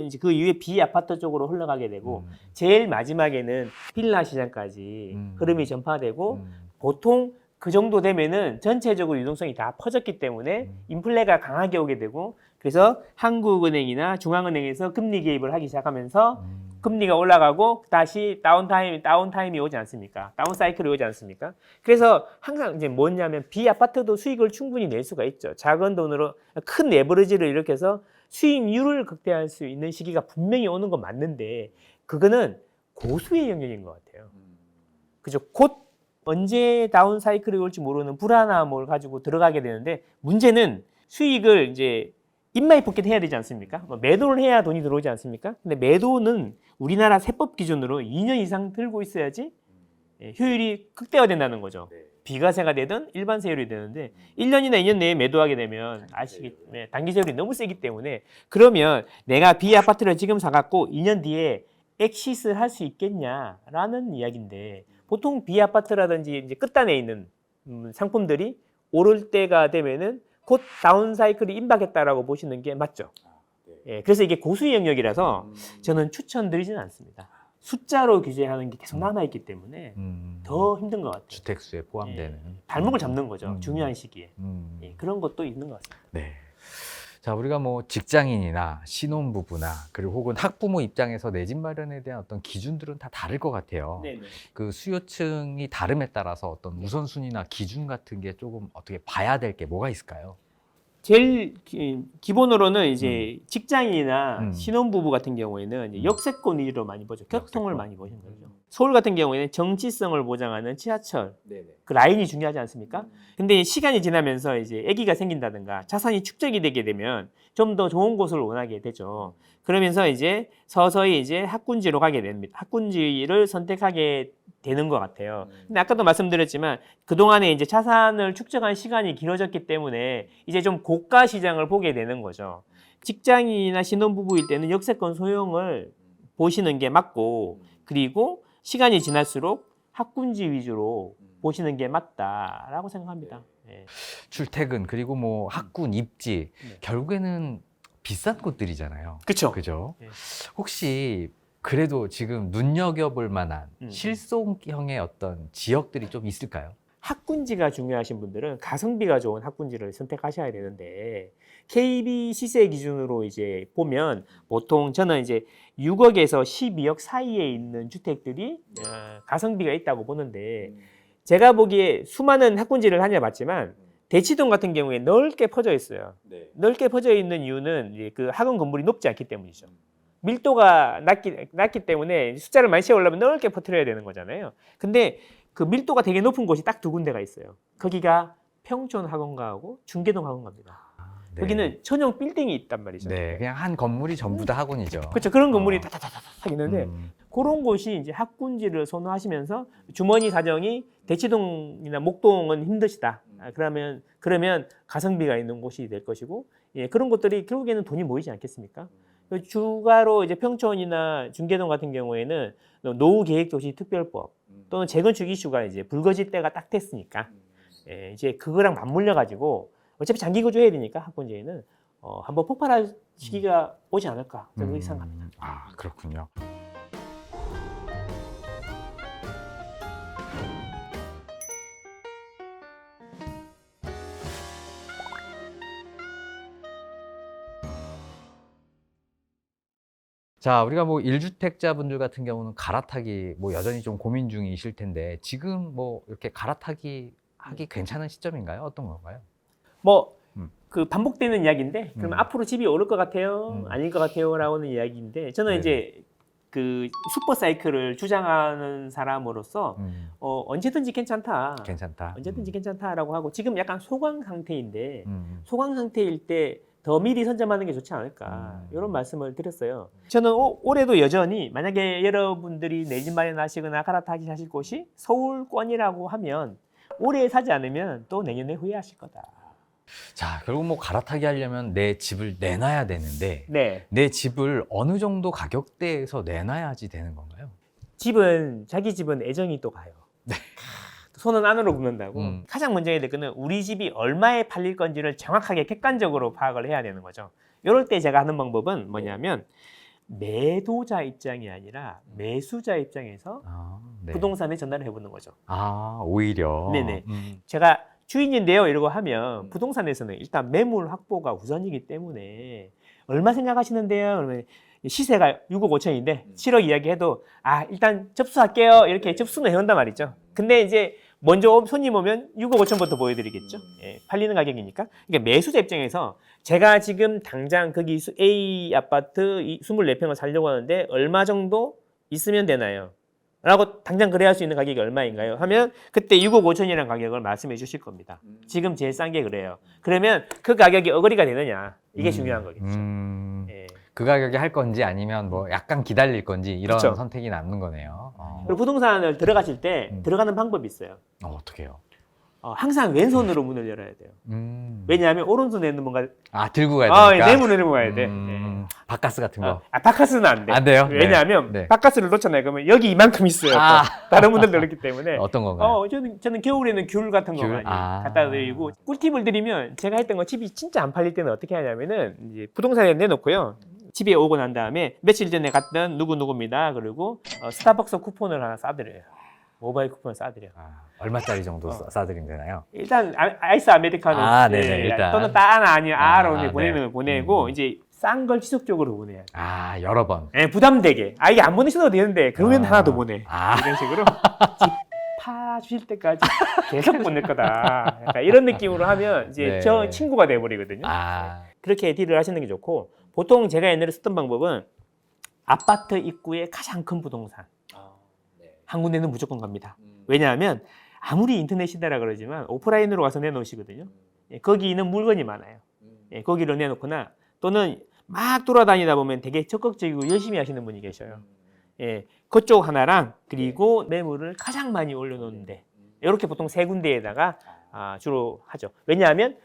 이제 그 이후에 비아파트 쪽으로 흘러가게 되고 제일 마지막에는 빌라 시장까지 흐름이 전파되고 보통 그 정도 되면은 전체적으로 유동성이 다 퍼졌기 때문에 인플레가 강하게 오게 되고 그래서 한국은행이나 중앙은행에서 금리 개입을 하기 시작하면서 금리가 올라가고 다시 다운타임이 오지 않습니까? 다운 사이클이 오지 않습니까? 그래서 항상 이제 뭐냐면 비아파트도 수익을 충분히 낼 수가 있죠. 작은 돈으로 큰 레버리지를 일으켜서 수익률을 극대화할 수 있는 시기가 분명히 오는 건 맞는데 그거는 고수의 영역인 것 같아요. 그죠? 곧 언제 다운 사이클이 올지 모르는 불안함을 가지고 들어가게 되는데 문제는 수익을 이제 인마이 포켓 해야 되지 않습니까? 매도를 해야 돈이 들어오지 않습니까? 근데 매도는 우리나라 세법 기준으로 2년 이상 들고 있어야지 효율이 극대화된다는 거죠. 비과세가 되든 일반 세율이 되는데 1년이나 2년 내에 매도하게 되면 아시겠지만 단기 세율이 너무 세기 때문에 그러면 내가 비아파트를 지금 사갖고 2년 뒤에 엑시스를 할 수 있겠냐라는 이야기인데 보통 비아파트라든지 이제 끝단에 있는 상품들이 오를 때가 되면은 곧 다운 사이클이 임박했다라고 보시는 게 맞죠. 그래서 이게 고수의 영역이라서 저는 추천드리지는 않습니다. 숫자로 규제하는 게 계속 남아있기 때문에 더 힘든 것 같아요. 주택수에 포함되는 발목을 잡는 거죠. 중요한 시기에. 그런 것도 있는 것 같습니다. 네. 자, 우리가 뭐 직장인이나 신혼부부나 그리고 혹은 학부모 입장에서 내 집 마련에 대한 어떤 기준들은 다 다를 것 같아요. 네네. 그 수요층이 다름에 따라서 어떤 우선순위나 기준 같은 게 조금 어떻게 봐야 될 게 뭐가 있을까요? 제일 기본으로는 이제 직장인이나 음. 신혼부부 같은 경우에는 이제 역세권 위주로 많이 보죠. 교통을 역세권. 많이 보시는 거죠. 서울 같은 경우에는 정치성을 보장하는 지하철, 네네. 그 라인이 중요하지 않습니까? 근데 시간이 지나면서 이제 아기가 생긴다든가 자산이 축적이 되게 되면 좀 더 좋은 곳을 원하게 되죠. 그러면서 이제 서서히 이제 학군지로 가게 됩니다. 학군지를 선택하게 되는 것 같아요. 근데 아까도 말씀드렸지만 그동안에 이제 자산을 축적한 시간이 길어졌기 때문에 이제 좀 고가 시장을 보게 되는 거죠. 직장인이나 신혼부부일 때는 역세권 소형을 보시는 게 맞고, 그리고 시간이 지날수록 학군지 위주로 보시는 게 맞다라고 생각합니다. 네. 출퇴근 그리고 뭐 학군, 입지 네. 결국에는 비싼 곳들이잖아요. 그쵸. 그죠? 네. 혹시 그래도 지금 눈여겨볼 만한 음. 실속형의 어떤 지역들이 좀 있을까요? 학군지가 중요하신 분들은 가성비가 좋은 학군지를 선택하셔야 되는데, KB 시세 기준으로 이제 보면 보통 저는 이제 6억에서 12억 사이에 있는 주택들이 가성비가 있다고 보는데, 제가 보기에 수많은 학군지를 다녀봤지만 대치동 같은 경우에 넓게 퍼져 있어요. 네. 넓게 퍼져 있는 이유는 이제 그 학원 건물이 높지 않기 때문이죠. 밀도가 낮기 때문에 숫자를 많이 채우려면 넓게 퍼뜨려야 되는 거잖아요. 근데 그 밀도가 되게 높은 곳이 딱 두 군데가 있어요. 거기가 평촌 학원가하고 중계동 학원가입니다. 네. 여기는 전용 빌딩이 있단 말이죠. 네, 그냥 한 건물이 전부 다 학원이죠. 그렇죠. 그런 건물이 다다다닥 있는데 음. 그런 곳이 이제 학군지를 선호하시면서 주머니 사정이 대치동이나 목동은 힘드시다. 그러면 가성비가 있는 곳이 될 것이고, 예, 그런 곳들이 결국에는 돈이 모이지 않겠습니까? 추가로 이제 평촌이나 중계동 같은 경우에는 노후계획도시특별법 또는 재건축 이슈가 이제 불거질 때가 딱 됐으니까, 예, 이제 그거랑 맞물려 가지고 어차피 장기 거주해야 되니까 학군지에는 한번 폭발할 시기가 오지 않을까 저는 그렇게 생각합니다. 아, 그렇군요. 자, 우리가 뭐 1주택자분들 같은 경우는 갈아타기 뭐 여전히 좀 고민 중이실 텐데 지금 뭐 이렇게 갈아타기 하기 괜찮은 시점인가요? 어떤 건가요? 뭐 음. 그 반복되는 이야기인데, 그러면 앞으로 집이 오를 것 같아요? 아닐 것 같아요? 라고는 이야기인데, 저는 네네. 이제 그 슈퍼 사이클을 주장하는 사람으로서 언제든지 괜찮다. 괜찮다. 언제든지 괜찮다라고 하고, 지금 약간 소강 상태인데 소강 음. 상태일 때 더 미리 선점하는 게 좋지 않을까, 이런 말씀을 드렸어요. 저는 올해도 여전히 만약에 여러분들이 내 집 마련하시거나 갈아타기 하실 곳이 서울권이라고 하면 올해 사지 않으면 또 내년에 후회하실 거다. 자, 결국 뭐 갈아타기 하려면 내 집을 내놔야 되는데 네. 내 집을 어느 정도 가격대에서 내놔야지 되는 건가요? 자기 집은 애정이 또 가요. 손은 안으로 굽는다고. 가장 먼저 해야 될 거는 우리 집이 얼마에 팔릴 건지를 정확하게 객관적으로 파악을 해야 되는 거죠. 이럴 때 제가 하는 방법은 뭐냐면, 매도자 입장이 아니라 매수자 입장에서 네. 부동산에 전화를 해보는 거죠. 아, 오히려. 네네. 제가 주인인데요 이러고 하면 부동산에서는 일단 매물 확보가 우선이기 때문에 얼마 생각하시는데요? 그러면 시세가 6억 5천인데 7억 이야기해도 일단 접수할게요 이렇게 접수는 해온단 말이죠. 근데 이제 먼저 손님 오면 6억 5천부터 보여드리겠죠. 예, 팔리는 가격이니까. 그러니까 매수자 입장에서 제가 지금 당장 거기 A 아파트 24평을 살려고 하는데 얼마 정도 있으면 되나요? 라고 당장 거래할 수 있는 가격이 얼마인가요? 하면 그때 6억 5천이라는 가격을 말씀해 주실 겁니다. 지금 제일 싼 게 그래요. 그러면 그 가격이 어거리가 되느냐, 이게 중요한 거겠죠. 예. 그 가격에 할 건지 아니면 뭐 약간 기다릴 건지 이런 그쵸. 선택이 남는 거네요. 그리고 부동산을 들어가실 때 들어가는 방법이 있어요. 어떻게 해요? 항상 왼손으로 문을 열어야 돼요. 왜냐하면 오른손에는 뭔가 들고 가야 되니까. 내 문을 모아야 돼. 바카스 같은 거. 바카스는 안 돼. 안 돼요? 왜냐하면 네. 바카스를 놓잖아요. 그러면 여기 이만큼 있어요. 다른 분들도 그렇기 때문에. 어떤 건가요? 저는 겨울에는 귤 같은 거 귤? 많이 갖다 드리고, 꿀팁을 드리면 제가 했던 거, 집이 진짜 안 팔릴 때는 어떻게 하냐면은 이제 부동산에 내놓고요. 집에 오고 난 다음에 며칠 전에 갔던 누구누구입니다. 그리고 스타벅스 쿠폰을 하나 싸드려요. 모바일 쿠폰을 쏴드려. 얼마짜리 정도 싸드리면 되나요? 일단 아이스 아메리카노 네네, 일단. 또는 따나 아니면 아로 네. 보내면 보내고 이제 싼 걸 지속적으로 보내야 돼. 여러 번. 네, 부담되게. 이게 안 보내셔도 되는데 그러면 하나 더 보내. 아. 이런 식으로 파 주실 때까지 계속 보낼 거다. 약간 이런 느낌으로 하면 이제 네. 저 친구가 돼버리거든요. 그렇게 딜을 하시는 게 좋고, 보통 제가 옛날에 썼던 방법은 아파트 입구에 가장 큰 부동산 한 군데는 무조건 갑니다. 왜냐하면 아무리 인터넷 시대라 그러지만 오프라인으로 가서 내놓으시거든요. 예, 거기 있는 물건이 많아요. 예, 거기로 내놓거나 또는 막 돌아다니다 보면 되게 적극적이고 열심히 하시는 분이 계셔요. 예, 그쪽 하나랑 그리고 매물을 가장 많이 올려놓는데 이렇게 보통 세 군데에다가 주로 하죠. 왜냐하면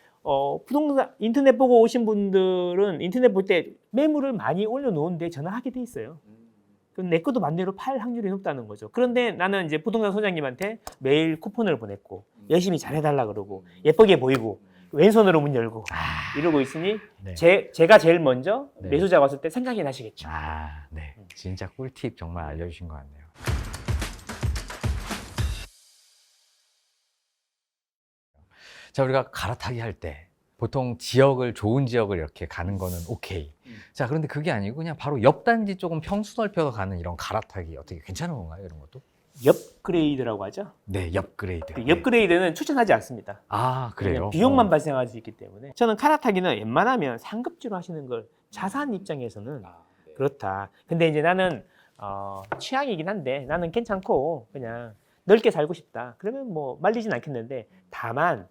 부동산 인터넷 보고 오신 분들은 인터넷 볼 때 매물을 많이 올려놓은데 전화하게 돼 있어요. 그럼 내 것도 반대로 팔 확률이 높다는 거죠. 그런데 나는 이제 부동산 소장님한테 매일 쿠폰을 보냈고 열심히 잘해달라 그러고 예쁘게 보이고 왼손으로 문 열고 이러고 있으니 네. 제가 제일 먼저 네. 매수자가 왔을 때 생각이 나시겠죠. 네. 진짜 꿀팁 정말 알려주신 것 같네요. 자, 우리가 갈아타기 할 때 보통 좋은 지역을 이렇게 가는 거는 오케이. 자, 그런데 그게 아니고 그냥 바로 옆 단지 조금 평수 넓혀서 가는 이런 갈아타기 어떻게 괜찮은 건가요? 이런 것도? 업그레이드라고 하죠. 네, 업그레이드. 그 업그레이드는 추천하지 않습니다. 그래요? 비용만 발생할 수 있기 때문에. 저는 갈아타기는 웬만하면 상급지로 하시는 걸 자산 입장에서는 그렇다. 근데 이제 나는 취향이긴 한데 나는 괜찮고 그냥 넓게 살고 싶다. 그러면 뭐 말리진 않겠는데 다만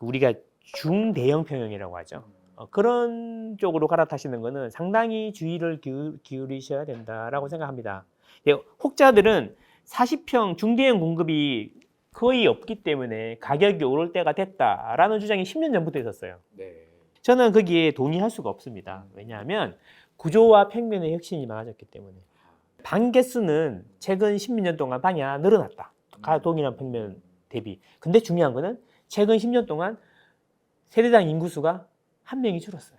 우리가 중대형 평형이라고 하죠. 그런 쪽으로 갈아타시는 거는 상당히 주의를 기울이셔야 된다라고 생각합니다. 혹자들은 40평 중대형 공급이 거의 없기 때문에 가격이 오를 때가 됐다라는 주장이 10년 전부터 있었어요. 저는 거기에 동의할 수가 없습니다. 왜냐하면 구조와 평면의 혁신이 많아졌기 때문에. 방 개수는 최근 10년 동안 방이 하나 늘어났다. 동일한 평면 대비. 근데 중요한 거는 최근 10년 동안 세대당 인구수가 한 명이 줄었어요.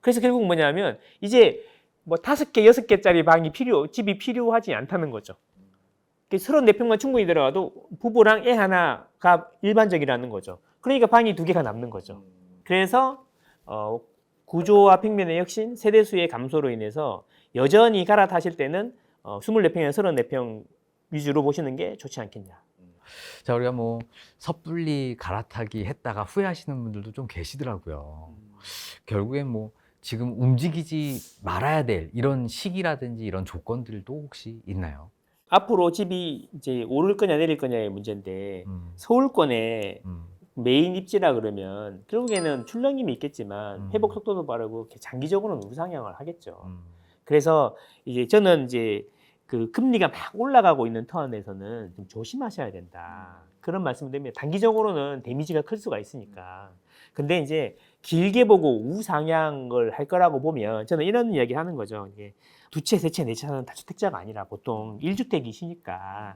그래서 결국 뭐냐면 이제 뭐 5개, 6개짜리 집이 필요하지 않다는 거죠. 34평만 충분히 들어가도 부부랑 애 하나가 일반적이라는 거죠. 그러니까 방이 2개가 남는 거죠. 그래서 구조와 평면의 혁신, 세대수의 감소로 인해서 여전히 갈아타실 때는 24평이나 34평 위주로 보시는 게 좋지 않겠냐. 자, 우리가 뭐 섣불리 갈아타기 했다가 후회하시는 분들도 좀 계시더라고요. 결국엔 뭐 지금 움직이지 말아야 될 이런 시기라든지 이런 조건들도 혹시 있나요? 앞으로 집이 이제 오를 거냐 내릴 거냐의 문제인데 서울권에 메인 입지라 그러면 결국에는 출렁임이 있겠지만 회복 속도도 빠르고 장기적으로는 우상향을 하겠죠. 그래서 이제 저는 이제 그 금리가 막 올라가고 있는 턴에서는 좀 조심하셔야 된다. 그런 말씀을 드립니다. 단기적으로는 데미지가 클 수가 있으니까. 근데 이제 길게 보고 우상향을 할 거라고 보면 저는 이런 이야기 하는 거죠. 이게 2채, 3채, 4채 사는 다주택자가 아니라 보통 1주택이시니까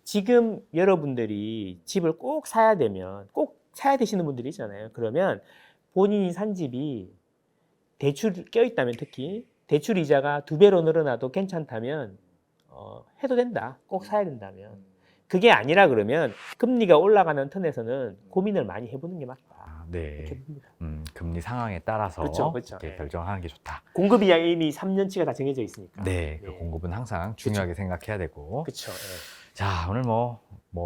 지금 여러분들이 집을 꼭 사야 되시는 분들이 있잖아요. 그러면 본인이 산 집이 대출 껴있다면 특히 대출 이자가 2배로 늘어나도 괜찮다면 해도 된다. 꼭 사야 된다면. 그게 아니라 그러면 금리가 올라가는 턴에서는 고민을 많이 해보는 게 맞다. 네. 금리 상황에 따라서 그렇죠. 이렇게 결정하는 게 좋다. 공급이 이미 3년치가 다 정해져 있으니까. 네, 그 공급은 항상 중요하게 생각해야 되고. 그렇죠. 자, 오늘 뭐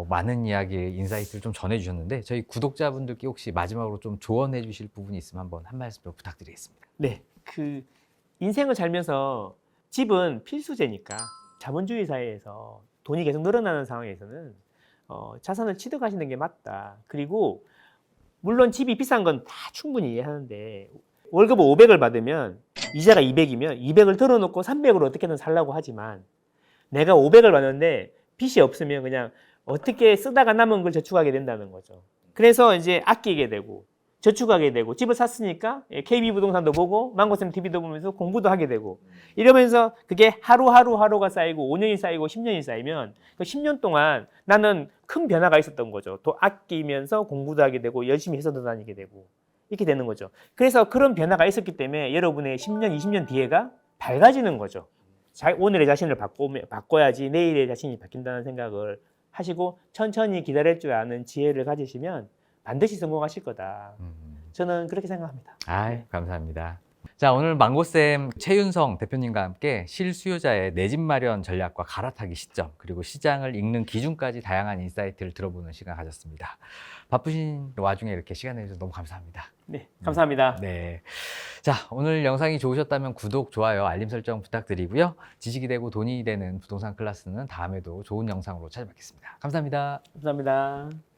많은 이야기, 인사이트를 좀 전해주셨는데 저희 구독자분들께 혹시 마지막으로 좀 조언해 주실 부분이 있으면 한번 한 말씀 좀 부탁드리겠습니다. 네, 그 인생을 살면서 집은 필수제니까 자본주의 사회에서 돈이 계속 늘어나는 상황에서는 자산을 취득하시는 게 맞다. 그리고 물론 집이 비싼 건 다 충분히 이해하는데 월급을 500을 받으면 이자가 200이면 200을 덜어놓고 300으로 어떻게든 살라고 하지만 내가 500을 받는데 빚이 없으면 그냥 어떻게 쓰다가 남은 걸 저축하게 된다는 거죠. 그래서 이제 아끼게 되고 저축하게 되고 집을 샀으니까 KB부동산도 보고 망고쌤 TV도 보면서 공부도 하게 되고 이러면서 그게 하루가 쌓이고 5년이 쌓이고 10년이 쌓이면 그 10년 동안 나는 큰 변화가 있었던 거죠. 또 아끼면서 공부도 하게 되고 열심히 회사도 다니게 되고 이렇게 되는 거죠. 그래서 그런 변화가 있었기 때문에 여러분의 10년, 20년 뒤에가 밝아지는 거죠. 오늘의 자신을 바꿔야지 내일의 자신이 바뀐다는 생각을 하시고 천천히 기다릴 줄 아는 지혜를 가지시면 반드시 성공하실 거다. 저는 그렇게 생각합니다. 아, 감사합니다. 자, 오늘 망고쌤 최윤성 대표님과 함께 실수요자의 내 집 마련 전략과 갈아타기 시점, 그리고 시장을 읽는 기준까지 다양한 인사이트를 들어보는 시간 가졌습니다. 바쁘신 와중에 이렇게 시간 내주셔서 너무 감사합니다. 네, 감사합니다. 네. 자, 오늘 영상이 좋으셨다면 구독, 좋아요, 알림 설정 부탁드리고요. 지식이 되고 돈이 되는 부동산 클래스는 다음에도 좋은 영상으로 찾아뵙겠습니다. 감사합니다. 감사합니다.